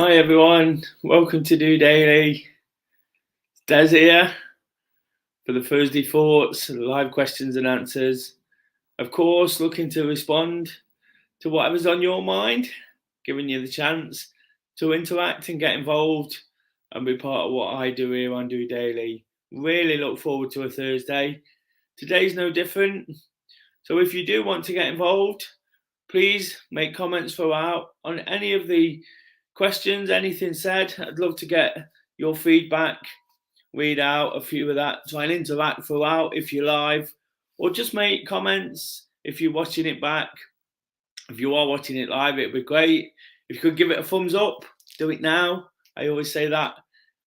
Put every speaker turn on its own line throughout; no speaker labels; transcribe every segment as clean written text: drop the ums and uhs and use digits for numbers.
Hi everyone, welcome to DOdaily. Des here for the Thursday Thoughts, live questions and answers. Of course, looking to respond to whatever's on your mind, giving you the chance to interact and get involved and be part of what I do here on DOdaily. Really look forward to a Thursday. Today's no different. So if you do want to get involved, please make comments throughout on any of the questions, anything said. I'd love to get your feedback, read out a few of that, try and interact throughout if you're live, or just make comments if you're watching it back. If you are watching it live, it'd be great. If you could give it a thumbs up, do it now. I always say that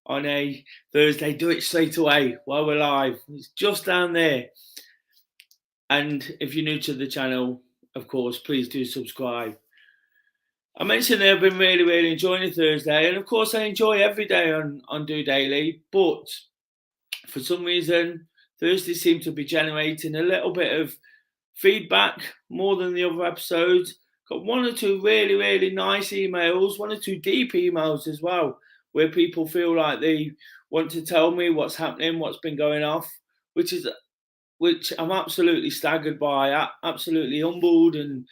on a Thursday, do it straight away while we're live. It's just down there. And if you're new to the channel, of course, please do subscribe. I mentioned that I've been really enjoying the Thursday, and of course I enjoy every day on DOdaily, but for some reason Thursdays seem to be generating a little bit of feedback more than the other episodes. Got one or two really nice emails, one or two deep emails as well, where people feel like they want to tell me what's happening, what's been going off, which I'm absolutely staggered by, absolutely humbled and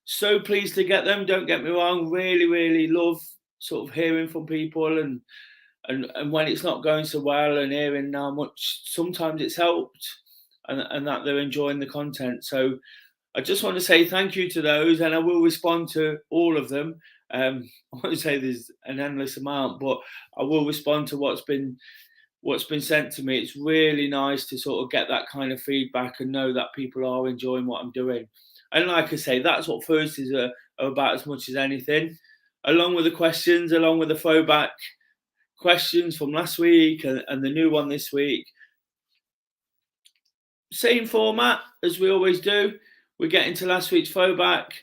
so pleased to get them. Don't get me wrong, really love sort of hearing from people and when it's not going so well and hearing how much sometimes it's helped and that they're enjoying the content. So I just want to say thank you to those, and I will respond to all of them. I won't say there's an endless amount, but I will respond to what's been sent to me. It's really nice to sort of get that kind of feedback and know that people are enjoying what I'm doing. And like I say, that's what Thursdays are about as much as anything. Along with the questions, along with the throwback questions from last week and the new one this week. Same format as we always do. We get into last week's throwback,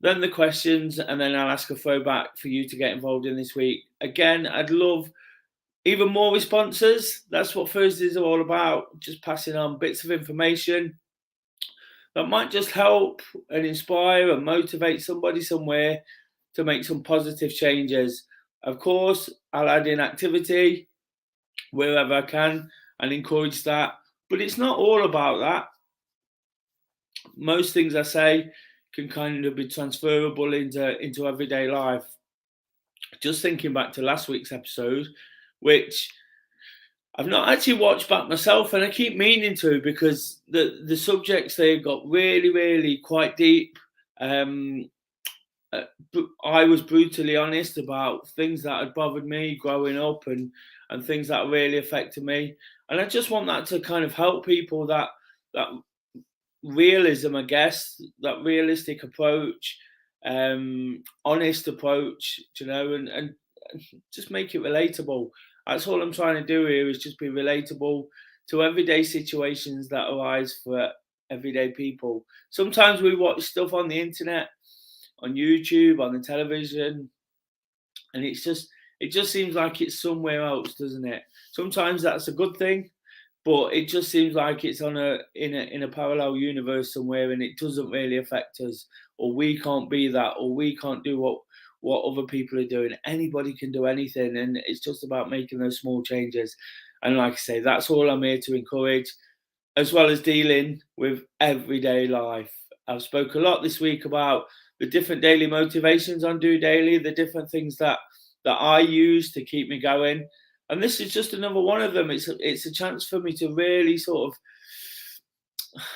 then the questions, and then I'll ask a throwback for you to get involved in this week. Again, I'd love even more responses. That's what Thursdays are all about, just passing on bits of information that might just help and inspire and motivate somebody somewhere to make some positive changes. Of course, I'll add in activity wherever I can and encourage that. But it's not all about that. Most things I say can kind of be transferable into everyday life. Just thinking back to last week's episode, which I've not actually watched back myself, and I keep meaning to, because the subjects they've got really quite deep. I was brutally honest about things that had bothered me growing up and things that really affected me, and I just want that to kind of help people, that realism, I guess, that realistic approach, honest approach, and just make it relatable. That's all I'm trying to do here, is just be relatable to everyday situations that arise for everyday people. Sometimes we watch stuff on the internet, on YouTube, on the television, and it just seems like it's somewhere else, doesn't it? Sometimes that's a good thing, but it just seems like it's in a parallel universe somewhere, and it doesn't really affect us, or we can't be that, or we can't do what other people are doing. Anybody can do anything, and it's just about making those small changes. And like I say, that's all I'm here to encourage, as well as dealing with everyday life. I've spoke a lot this week about the different daily motivations on DOdaily, the different things that I use to keep me going. And this is just another one of them. It's a chance for me to really sort of,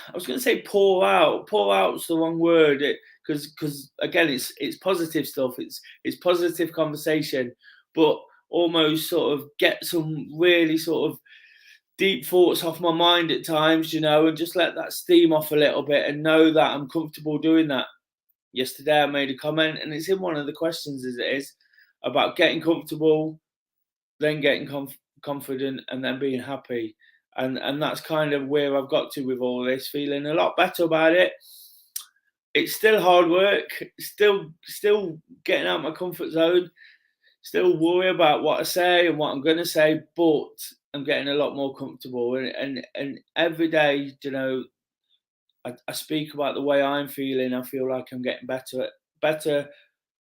I was going to say pour out. Pour out's the wrong word, because again, it's positive stuff. It's positive conversation, but almost sort of get some really sort of deep thoughts off my mind at times, and just let that steam off a little bit and know that I'm comfortable doing that. Yesterday I made a comment, and it's in one of the questions as it is, about getting comfortable, then getting confident, and then being happy. And that's kind of where I've got to with all this, feeling a lot better about it. It's still hard work, still getting out of my comfort zone, still worry about what I say and what I'm going to say, but I'm getting a lot more comfortable. And every day, I speak about the way I'm feeling. I feel like I'm getting better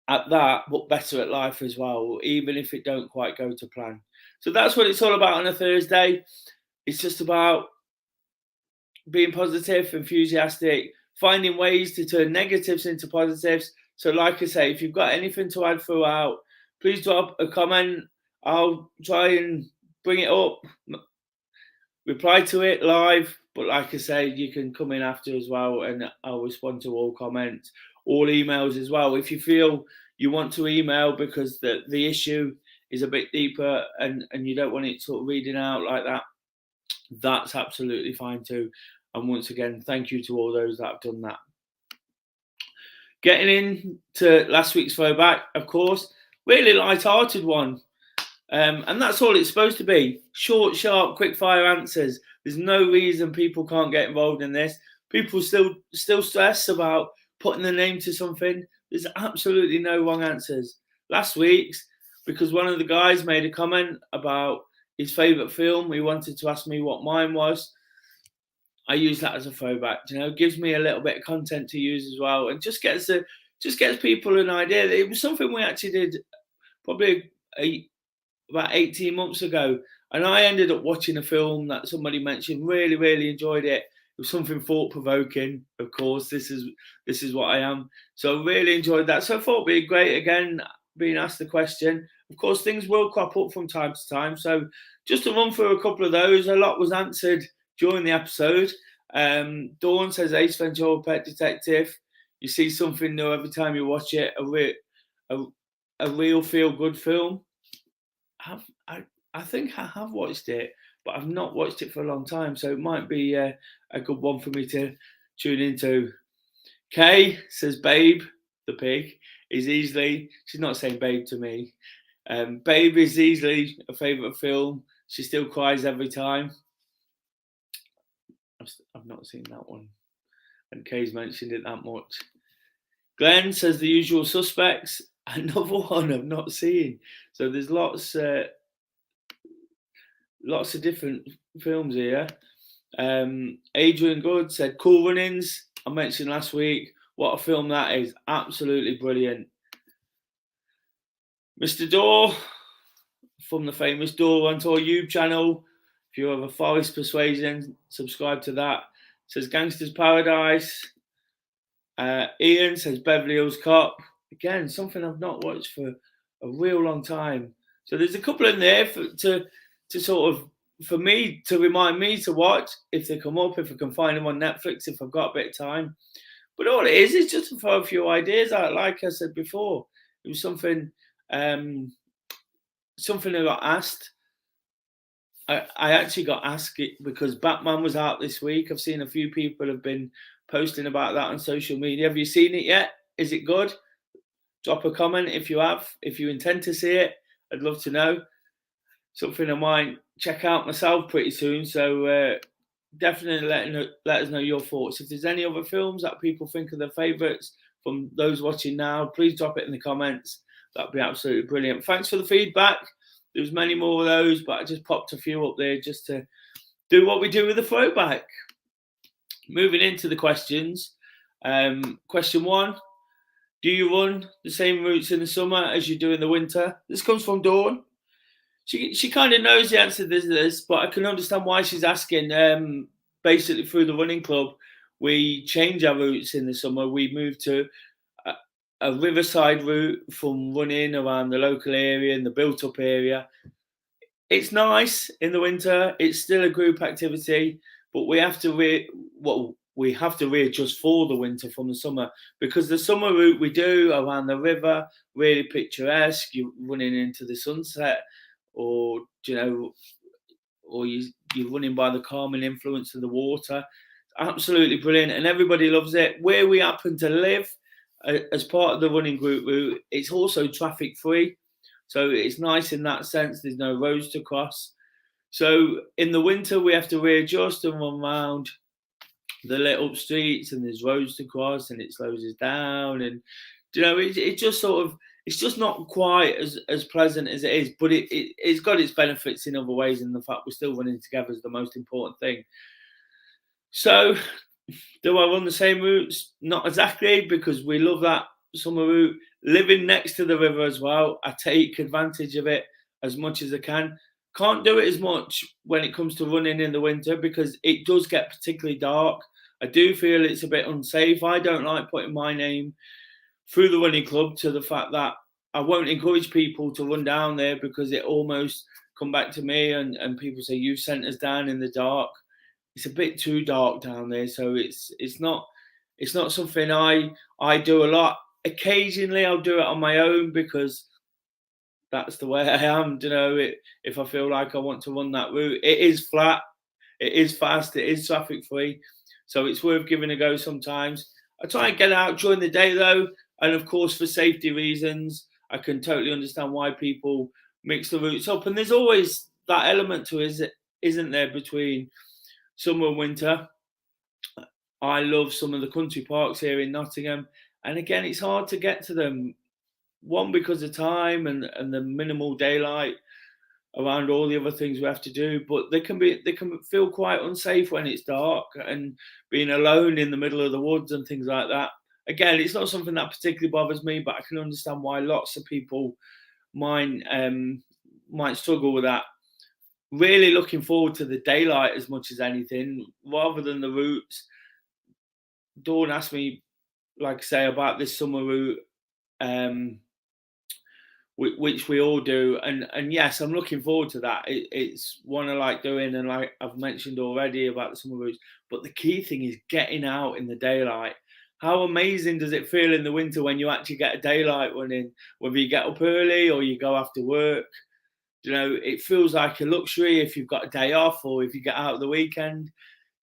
at that, but better at life as well, even if it don't quite go to plan. So that's what it's all about on a Thursday. It's just about being positive, enthusiastic, finding ways to turn negatives into positives. So like I say, if you've got anything to add throughout, please drop a comment. I'll try and bring it up, reply to it live. But like I say, you can come in after as well, and I'll respond to all comments, all emails as well. If you feel you want to email because the issue is a bit deeper and you don't want it sort of reading out like that, that's absolutely fine too. And once again, thank you to all those that have done that. Getting into last week's throwback, of course, really light-hearted one. And that's all it's supposed to be. Short, sharp, quick-fire answers. There's no reason people can't get involved in this. People still stress about putting the name to something. There's absolutely no wrong answers. Last week's, because one of the guys made a comment about his favourite film, he wanted to ask me what mine was. I use that as a throwback, gives me a little bit of content to use as well, and just gets people an idea. It was something we actually did probably about 18 months ago, and I ended up watching a film that somebody mentioned, really, really enjoyed it. It was something thought-provoking, of course. This is what I am. So I really enjoyed that. So I thought it'd be great, again, being asked the question. Of course, things will crop up from time to time. So just to run through a couple of those, a lot was answered during the episode. Dawn says Ace Ventura: Pet Detective. You see something new every time you watch it. A real feel-good film. I think I have watched it, but I've not watched it for a long time, so it might be a good one for me to tune into. Kay says Babe, the pig, is easily, she's not saying Babe to me, Babe is easily a favourite film. She still cries every time. I've not seen that one, and Kay's mentioned it that much. Glenn says The Usual Suspects, another one I've not seen. So there's lots of different films here. Adrian Good said Cool Runnings. I mentioned last week. What a film that is. Absolutely brilliant. Mr. Dore, from the famous Dore on Tour YouTube channel. If you have a Forest Persuasion, subscribe to that. Says Gangster's Paradise. Ian says Beverley Hills Cop. Again, something I've not watched for a real long time. So there's a couple in there for me to remind me to watch if they come up, if I can find them on Netflix, if I've got a bit of time. But all it is just to throw a few ideas out. Like I said before, it was something I got asked. I actually got asked it because Batman was out this week. I've seen a few people have been posting about that on social media. Have you seen it yet? Is it good? Drop a comment if you have. If you intend to see it, I'd love to know. Something I might check out myself pretty soon. So definitely let us know your thoughts. If there's any other films that people think are their favourites from those watching now, please drop it in the comments. That'd be absolutely brilliant. Thanks for the feedback. There's many more of those, but I just popped a few up there just to do what we do with the throwback. Moving into the questions. Question 1. Do you run the same routes in the summer as you do in the winter? This comes from Dawn. She kind of knows the answer to this, but I can understand why she's asking. Basically, through the running club, we change our routes in the summer. We move to a riverside route from running around the local area and the built-up area. It's nice in the winter. It's still a group activity, but we have to readjust for the winter from the summer, because the summer route we do around the river, really picturesque. You're running into the sunset, or you're running by the calming influence of the water. Absolutely brilliant, and everybody loves it. Where we happen to live, as part of the running group route, it's also traffic free, so it's nice in that sense. There's no roads to cross. So in the winter we have to readjust and run around the lit up streets, and there's roads to cross, and it slows us down, and it just sort of, it's just not quite as pleasant as it is, but it's got its benefits in other ways, and the fact we're still running together is the most important thing. So do I run the same routes? Not exactly, because we love that summer route. living next to the river as well, I take advantage of it as much as I can. Can't do it as much when it comes to running in the winter because it does get particularly dark. I do feel it's a bit unsafe. I don't like putting my name through the running club to the fact that I won't encourage people to run down there because it almost come back to me and people say you sent us down in the dark. It's a bit too dark down there, so it's not something I do a lot. Occasionally I'll do it on my own because that's the way I am. You know, if I feel like I want to run that route, it is flat, it is fast, it is traffic free, so it's worth giving a go sometimes. I try and get out during the day though, and of course for safety reasons, I can totally understand why people mix the routes up. And there's always that element to it, isn't there, between summer and winter. I love some of the country parks here in Nottingham, and again, it's hard to get to them. One, because of time and the minimal daylight around all the other things we have to do, but they can feel quite unsafe when it's dark and being alone in the middle of the woods and things like that. Again, it's not something that particularly bothers me, but I can understand why lots of people might struggle with that. Really looking forward to the daylight as much as anything, rather than the routes. Dawn asked me, like I say, about this summer route, which we all do, and yes, I'm looking forward to that. It's one I like doing, and like I've mentioned already about the summer routes. But the key thing is getting out in the daylight. How amazing does it feel in the winter when you actually get a daylight running, whether you get up early or you go after work? You know, it feels like a luxury if you've got a day off or if you get out of the weekend.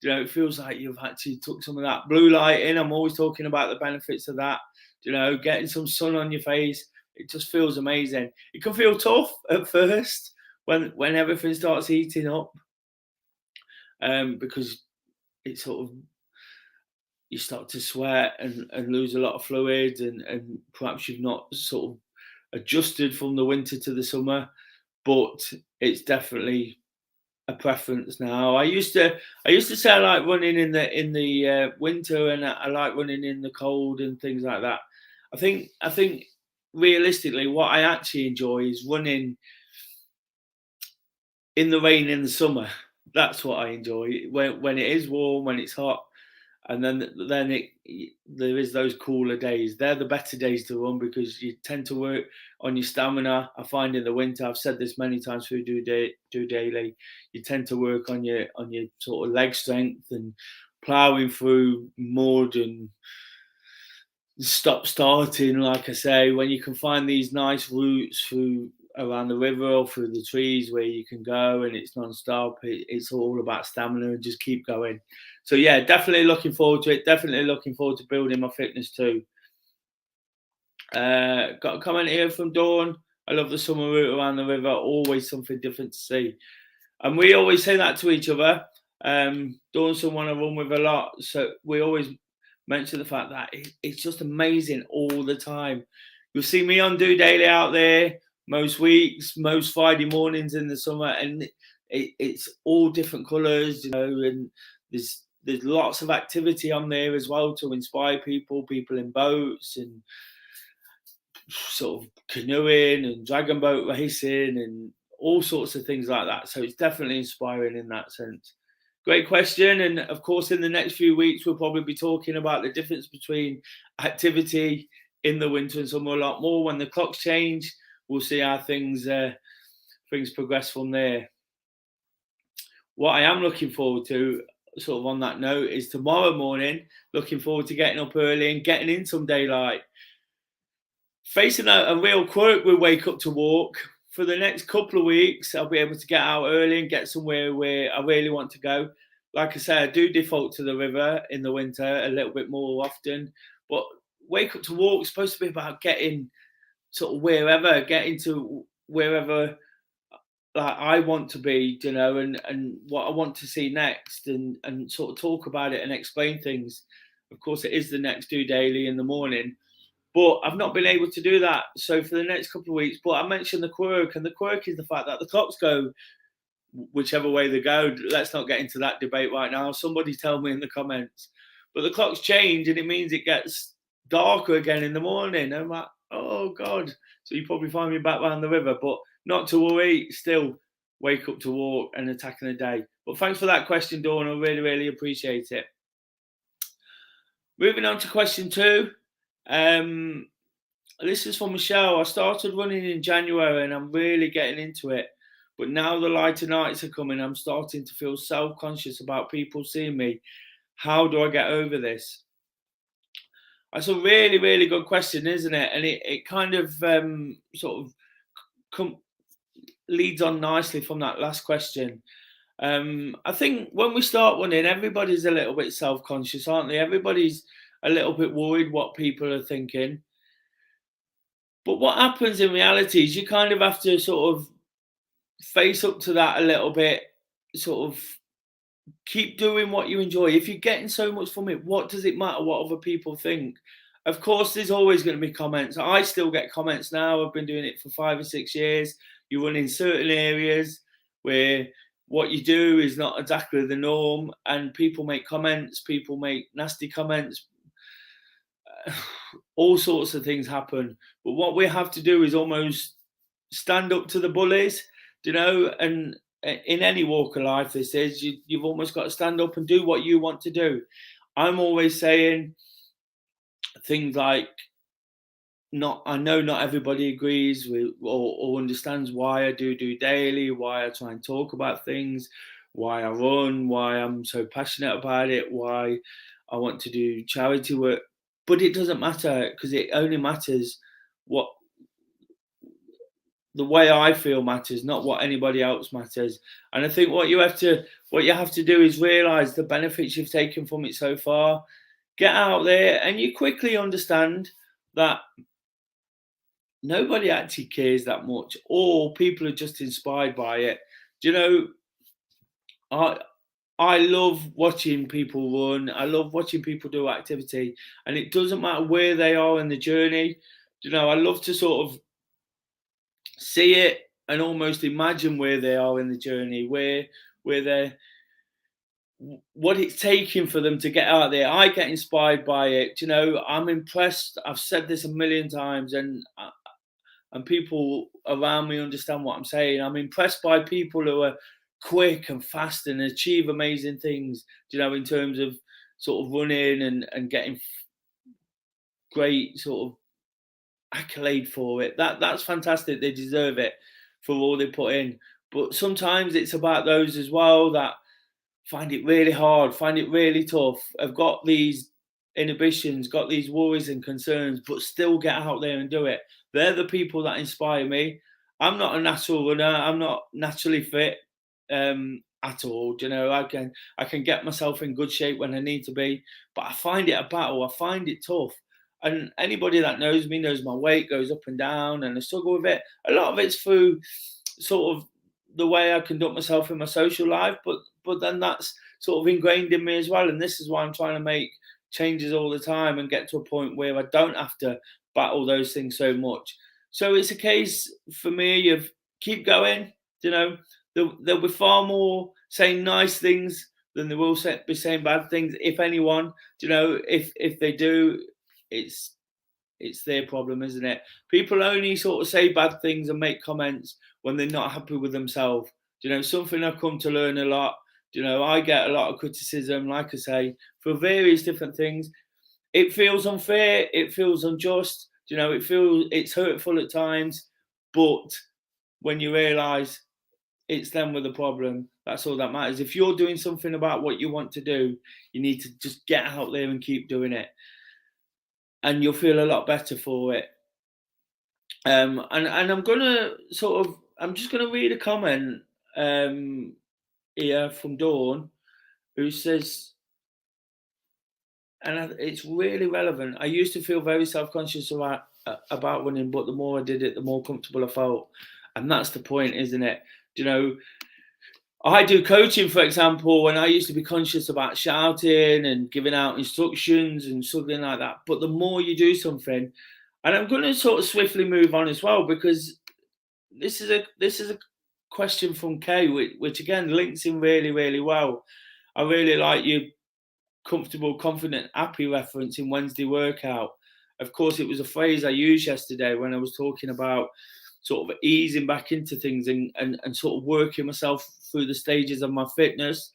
You know, it feels like you've actually took some of that blue light in. I'm always talking about the benefits of that. You know, getting some sun on your face. It just feels amazing. It can feel tough at first when everything starts heating up, because it sort of, you start to sweat and lose a lot of fluid, and perhaps you've not sort of adjusted from the winter to the summer, but it's definitely a preference now. I used to say I like running in the winter, and I like running in the cold and things like that. I think realistically, what I actually enjoy is running in the rain in the summer. That's what I enjoy, when it is warm, when it's hot, and then there is those cooler days. They're the better days to run because you tend to work on your stamina. I find in the winter, I've said this many times through DOdaily, you tend to work on your sort of leg strength and ploughing through mud and stop starting. Like I say, when you can find these nice routes through around the river or through the trees where you can go and it's non-stop, it's all about stamina and just keep going. So yeah, definitely looking forward to it. Definitely looking forward to building my fitness too. Got a comment here from Dawn. I love the summer route around the river. Always something different to see. And we always say that to each other. Dawn's someone I run with a lot, so we always mention the fact that it's just amazing all the time. You'll see me on DOdaily out there most weeks, most Friday mornings in the summer, and it's all different colours, you know, and there's lots of activity on there as well to inspire people in boats and sort of canoeing and dragon boat racing and all sorts of things like that. So it's definitely inspiring in that sense. Great question. And of course, in the next few weeks, we'll probably be talking about the difference between activity in the winter and summer a lot more. When the clocks change, we'll see how things progress from there. What I am looking forward to, sort of on that note, is tomorrow morning, looking forward to getting up early and getting in some daylight. Facing a real quirk with Wake Up to Walk. For the next couple of weeks, I'll be able to get out early and get somewhere where I really want to go. Like I say, I do default to the river in the winter a little bit more often, but Wake Up to Walk is supposed to be about getting sort of getting to wherever like I want to be, you know, and what I want to see next, and sort of talk about it and explain things. Of course, it is the next DOdaily in the morning. But I've not been able to do that. So for the next couple of weeks, but I mentioned the quirk, and the quirk is the fact that the clocks go whichever way they go. Let's not get into that debate right now. Somebody tell me in the comments. But the clocks change, and it means it gets darker again in the morning. And Oh God. So you probably find me back round the river, but not to worry, still wake up to walk and attacking the day. But thanks for that question, Dawn. I really, really appreciate it. Moving on to question 2. This is from Michelle. I started running in January and I'm really getting into it. But now the lighter nights are coming, I'm starting to feel self-conscious about people seeing me. How do I get over this? That's a really, really good question, isn't it? And it kind of sort of leads on nicely from that last question. I think when we start running, everybody's a little bit self-conscious, aren't they? Everybody's a little bit worried what people are thinking. But what happens in reality is you kind of have to sort of face up to that a little bit, sort of keep doing what you enjoy. If you're getting so much from it, what does it matter what other people think? Of course, there's always going to be comments. I still get comments now. I've been doing it for 5 or 6 years. You run in certain areas where what you do is not exactly the norm, and people make comments, people make nasty comments. All sorts of things happen. But what we have to do is almost stand up to the bullies, and in any walk of life, this is, you've almost got to stand up and do what you want to do. I'm always saying things like, I know not everybody agrees with or understands why I do daily, why I try and talk about things, why I run, why I'm so passionate about it, why I want to do charity work. But it doesn't matter, because it only matters what the way I feel matters, not what anybody else matters. And I think what you have to do is realize the benefits you've taken from it so far. Get out there, and you quickly understand that nobody actually cares that much, or people are just inspired by it. Do you know, I love watching people run. I love watching people do activity, and it doesn't matter where they are in the journey. I love to sort of see it and almost imagine where they are in the journey, where they're, what it's taking for them to get out there. I get inspired by it. I'm impressed. I've said this a million times, and people around me understand what I'm saying. I'm impressed by people who are quick and fast and achieve amazing things, in terms of sort of running and getting great sort of accolade for it. That's fantastic. They deserve it for all they put in. But sometimes it's about those as well that find it really hard, find it really tough, have got these inhibitions, got these worries and concerns, but still get out there and do it. They're the people that inspire me. I'm not a natural runner. I'm not naturally fit at all. I can get myself in good shape when I need to be, but I find it a battle. I find it tough. And anybody that knows me knows my weight goes up and down, and I struggle with it. A lot of it's through sort of the way I conduct myself in my social life, but then that's sort of ingrained in me as well. And this is why I'm trying to make changes all the time and get to a point where I don't have to battle those things so much. So it's a case for me of keep going. There'll be far more saying nice things than there will be saying bad things, if anyone. If they do, it's their problem, isn't it? People only sort of say bad things and make comments when they're not happy with themselves. Something I've come to learn a lot. I get a lot of criticism, like I say, for various different things. It feels unfair. It feels unjust. It's hurtful at times. But when you realise it's them with the problem, that's all that matters. If you're doing something about what you want to do, you need to just get out there and keep doing it, and you'll feel a lot better for it. And I'm just gonna read a comment here from Dawn, who says, and it's really relevant. I used to feel very self-conscious about running, but the more I did it, the more comfortable I felt. And that's the point, isn't it? I do coaching, for example, and I used to be conscious about shouting and giving out instructions and something like that. But the more you do something, and I'm going to sort of swiftly move on as well, because this is a question from Kay, which again links in really, really well. I really like your comfortable, confident, happy reference in Wednesday workout. Of course, it was a phrase I used yesterday when I was talking about sort of easing back into things and sort of working myself through the stages of my fitness.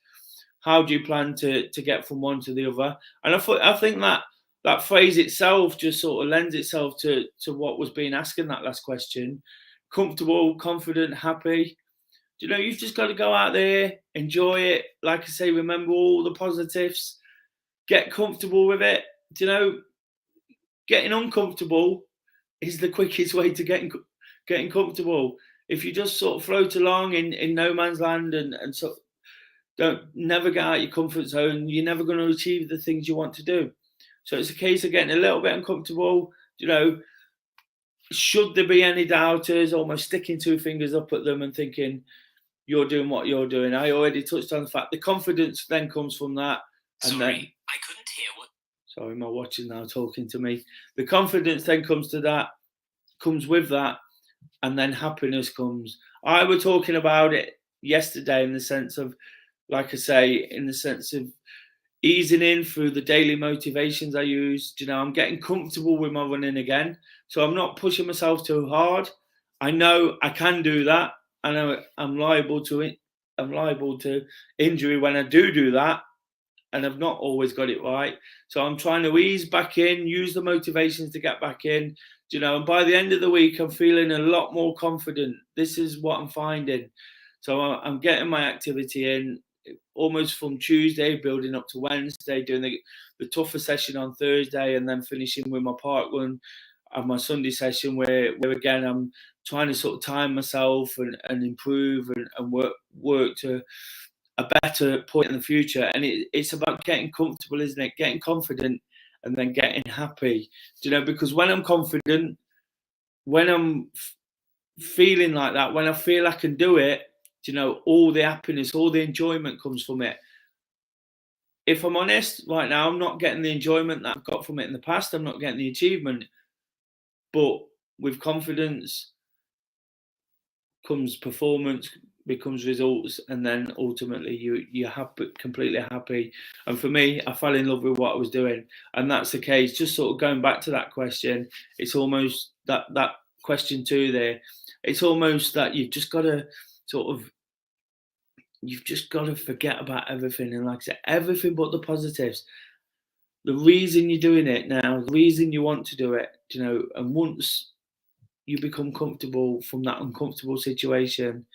How do you plan to get from one to the other? And I think that phrase itself just sort of lends itself to what was being asked in that last question. Comfortable, confident, happy. You've just got to go out there, enjoy it. Like I say, remember all the positives, get comfortable with it. Getting uncomfortable is the quickest way to getting comfortable. If you just sort of float along in no man's land and sort of never get out your comfort zone, you're never going to achieve the things you want to do. So it's a case of getting a little bit uncomfortable. Should there be any doubters, almost sticking two fingers up at them and thinking you're doing what you're doing. I already touched on the fact the confidence then comes from that. And
Sorry,
then,
I couldn't hear what.
Sorry, my watch is now talking to me. The confidence then comes with that, and then happiness comes. I was talking about it yesterday in the sense of, like I say, in the sense of easing in through the daily motivations I use. I'm getting comfortable with my running again. So I'm not pushing myself too hard. I know I can do that. I know I'm liable to injury when I do that. And I've not always got it right. So I'm trying to ease back in, use the motivations to get back in. And by the end of the week, I'm feeling a lot more confident. This is what I'm finding. So I'm getting my activity in almost from Tuesday, building up to Wednesday, doing the tougher session on Thursday, and then finishing with my park run and my Sunday session where again, I'm trying to sort of time myself and improve and work to a better point in the future. And it's about getting comfortable, isn't it? Getting confident and then getting happy. Because when I'm confident, when I'm feeling like that, when I feel I can do it, all the happiness, all the enjoyment comes from it. If I'm honest, right now, I'm not getting the enjoyment that I've got from it in the past. I'm not getting the achievement. But with confidence comes performance, becomes results, and then ultimately you're happy, completely happy. And for me, I fell in love with what I was doing, and that's the case. Just sort of going back to that question, it's almost that question two there. It's almost that you've just got to forget about everything, and like I said, everything but the positives. The reason you're doing it now, the reason you want to do it, and once you become comfortable from that uncomfortable situation,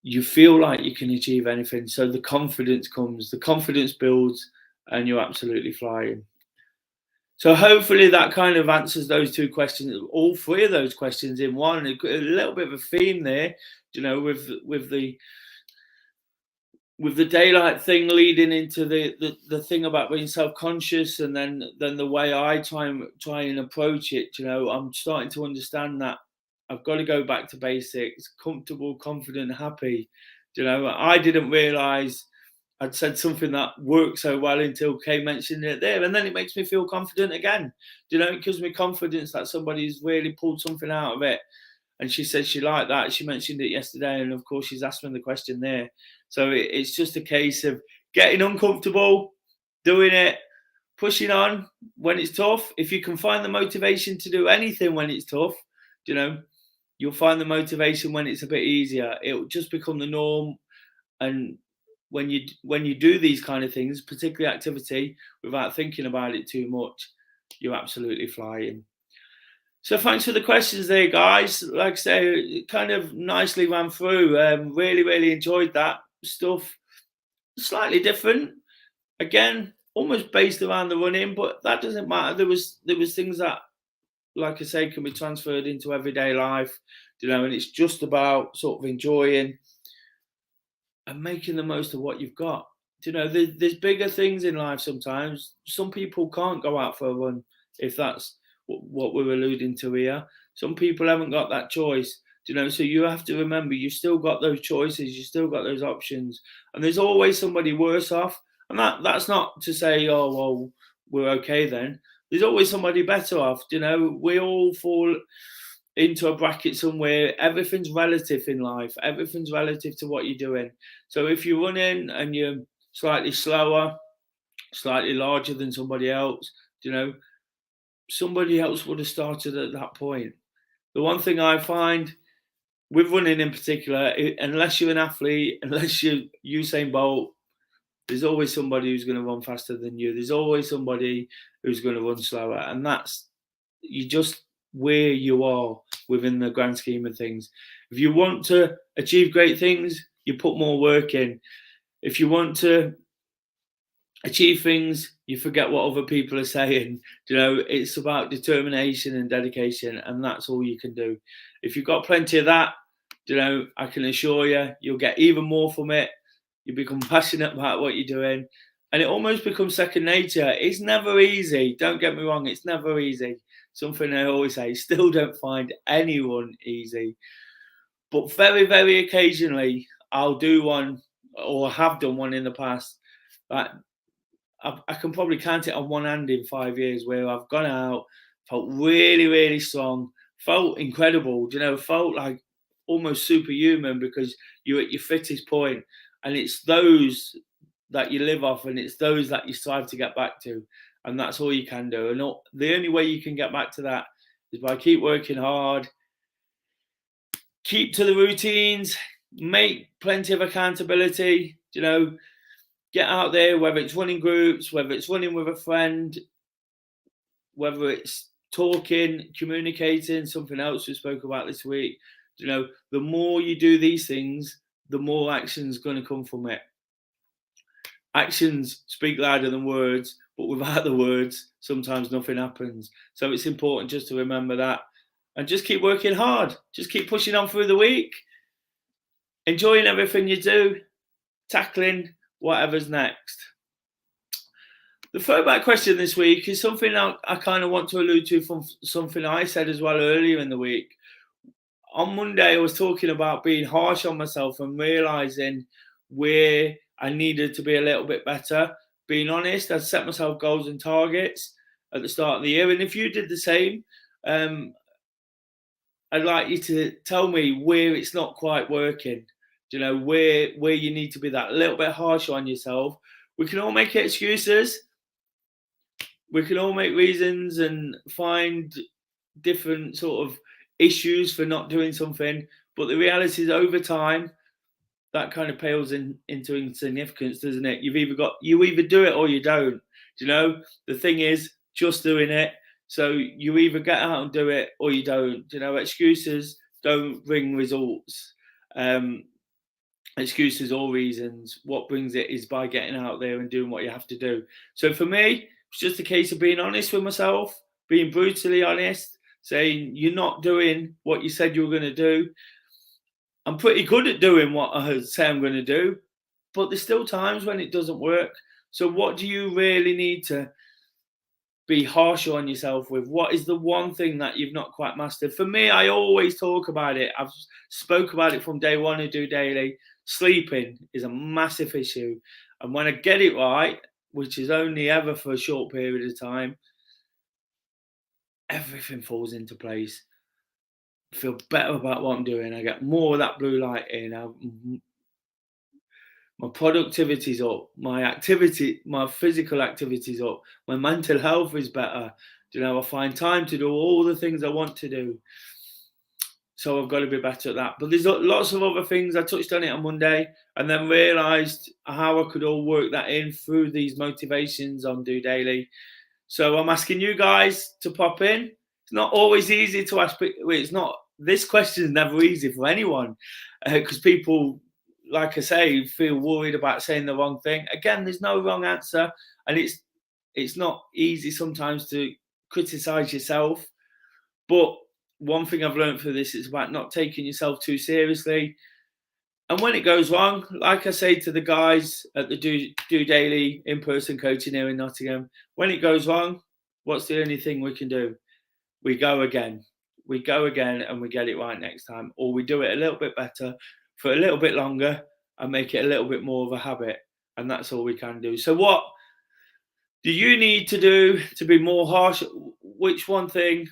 you feel like you can achieve anything. So the confidence comes, the confidence builds, and you're absolutely flying. So hopefully that kind of answers those two questions, all three of those questions in one. A little bit of a theme there, with the daylight thing leading into the thing about being self-conscious, and then the way I try and approach it. I'm starting to understand that I've got to go back to basics: comfortable, confident, happy. I didn't realize I'd said something that worked so well until Kay mentioned it there, and then it makes me feel confident again. It gives me confidence that somebody's really pulled something out of it. And she said she liked that. She mentioned it yesterday, and of course she's asked me the question there. So it's just a case of getting uncomfortable, doing it, pushing on when it's tough. If you can find the motivation to do anything when it's tough, you'll find the motivation when it's a bit easier. It'll just become the norm. And when you do these kind of things, particularly activity, without thinking about it too much, you're absolutely flying. So thanks for the questions there, guys. Like I say, it kind of nicely ran through. Really, really enjoyed that stuff. Slightly different. Again, almost based around the running, but that doesn't matter. There was things that, like I say, can be transferred into everyday life, and it's just about sort of enjoying and making the most of what you've got. There's bigger things in life sometimes. Some people can't go out for a run, if that's what we're alluding to here. Some people haven't got that choice, so you have to remember you've still got those choices, you've still got those options, and there's always somebody worse off. And that's not to say, oh well, we're okay then. There's always somebody better off. We all fall into a bracket somewhere. Everything's relative in life. Everything's relative to what you're doing. So if you're running and you're slightly slower, slightly larger than somebody else, somebody else would have started at that point. The one thing I find with running in particular, unless you're an athlete, unless you're Usain Bolt, there's always somebody who's going to run faster than you. There's always somebody who's going to run slower. And that's, you just where you are within the grand scheme of things. If you want to achieve great things, you put more work in. If you want to achieve things, you forget what other people are saying. It's about determination and dedication, and that's all you can do. If you've got plenty of that, I can assure you, you'll get even more from it. You become passionate about what you're doing, and it almost becomes second nature. It's never easy. Don't get me wrong. It's never easy. Something I always say, still don't find anyone easy. But very, very occasionally, I'll do one, or have done one in the past. Like, I can probably count it on one hand in 5 years where I've gone out, felt really, really strong, felt incredible, felt like almost superhuman because you're at your fittest point. And it's those that you live off, and it's those that you strive to get back to. And that's all you can do. And the only way you can get back to that is by keep working hard, keep to the routines, make plenty of accountability, get out there, whether it's running groups, whether it's running with a friend, whether it's talking, communicating, something else we spoke about this week. The more you do these things, the more action's going to come from it. Actions speak louder than words, but without the words, sometimes nothing happens. So it's important just to remember that, and just keep working hard. Just keep pushing on through the week, enjoying everything you do, tackling whatever's next. The throwback question this week is something I kind of want to allude to from something I said as well earlier in the week. On Monday, I was talking about being harsh on myself and realising where I needed to be a little bit better. Being honest, I set myself goals and targets at the start of the year. And if you did the same, I'd like you to tell me where it's not quite working. Where you need to be that little bit harsher on yourself. We can all make excuses. We can all make reasons and find different sort of issues for not doing something. But the reality is, over time, that kind of pales into insignificance, doesn't it? You either do it or you don't. The thing is, just doing it. So you either get out and do it or you don't. Excuses don't bring results. Excuses or reasons. What brings it is by getting out there and doing what you have to do. So for me, it's just a case of being honest with myself, being brutally honest, saying you're not doing what you said you were going to do. I'm pretty good at doing what I say I'm going to do, but there's still times when it doesn't work. So what do you really need to be harsher on yourself with? What is the one thing that you've not quite mastered? For me, I always talk about it. I've spoke about it from day one of DOdaily. Sleeping is a massive issue. And when I get it right, which is only ever for a short period of time, everything falls into place. I feel better about what I'm doing. I get more of that blue light in. My productivity's up. My physical activity's up. My mental health is better. I find time to do all the things I want to do. So I've got to be better at that. But there's lots of other things. I touched on it on Monday and then realised how I could all work that in through these motivations on DOdaily. So I'm asking you guys to pop in. It's not always easy to ask. This question is never easy for anyone because people, like I say, feel worried about saying the wrong thing. Again, there's no wrong answer, and it's not easy sometimes to criticize yourself. But one thing I've learned through this is about not taking yourself too seriously. And when it goes wrong, like I say to the guys at the DOdaily in-person coaching here in Nottingham, when it goes wrong, what's the only thing we can do? We go again. We go again and we get it right next time. Or we do it a little bit better for a little bit longer and make it a little bit more of a habit. And that's all we can do. So what do you need to do to be more harsh? Which one thing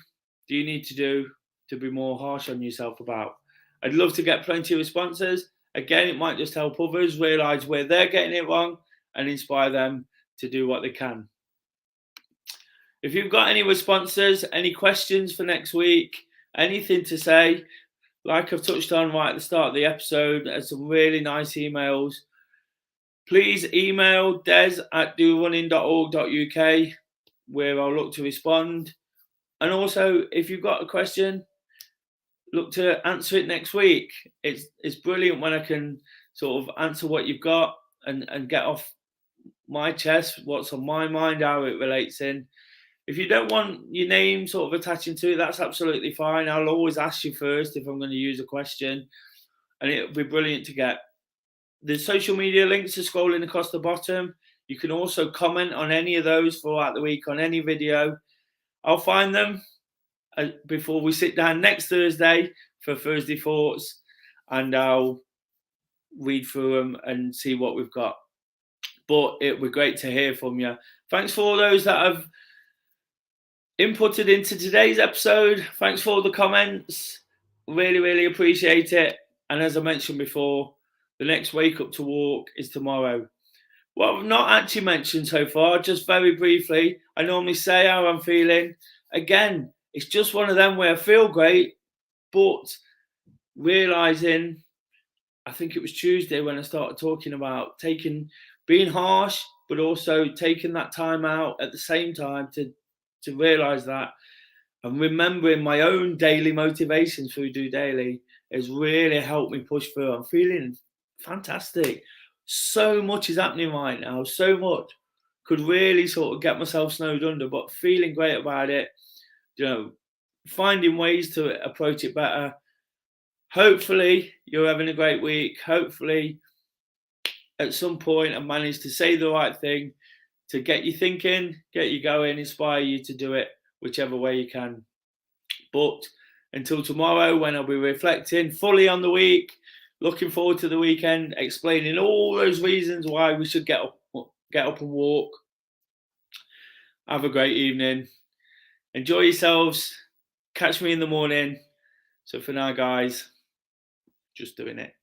do you need to do to be more harsh on yourself about? I'd love to get plenty of responses. Again, it might just help others realise where they're getting it wrong and inspire them to do what they can. If you've got any responses, any questions for next week, anything to say, like I've touched on right at the start of the episode, there's some really nice emails. Please email des@dorunning.org.uk, where I'll look to respond. And also, if you've got a question, look to answer it next week. It's brilliant when I can sort of answer what you've got and get off my chest what's on my mind, how it relates in. If you don't want your name sort of attaching to it, that's absolutely fine. I'll always ask you first if I'm going to use a question, and it'll be brilliant to get. The social media links are scrolling across the bottom. You can also comment on any of those throughout the week on any video. I'll find them before we sit down next Thursday for Thursday Thoughts, and I'll read through them and see what we've got. But it would be great to hear from you. Thanks for all those that have inputted into today's episode. Thanks for all the comments. Really, really appreciate it. And as I mentioned before, the next Wake Up to Walk is tomorrow. What I've not actually mentioned so far, just very briefly, I normally say how I'm feeling. Again, it's just one of them where I feel great, but realising, I think it was Tuesday when I started talking about being harsh, but also taking that time out at the same time to realise that, and remembering my own daily motivations through DOdaily has really helped me push through. I'm feeling fantastic. So much is happening right now. So much could really sort of get myself snowed under, but feeling great about it. Finding ways to approach it better. Hopefully you're having a great week. Hopefully at some point I managed to say the right thing to get you thinking, get you going, inspire you to do it whichever way you can. But until tomorrow, when I'll be reflecting fully on the week, looking forward to the weekend, explaining all those reasons why we should get up and walk. Have a great evening. Enjoy yourselves. Catch me in the morning. So for now, guys, just doing it.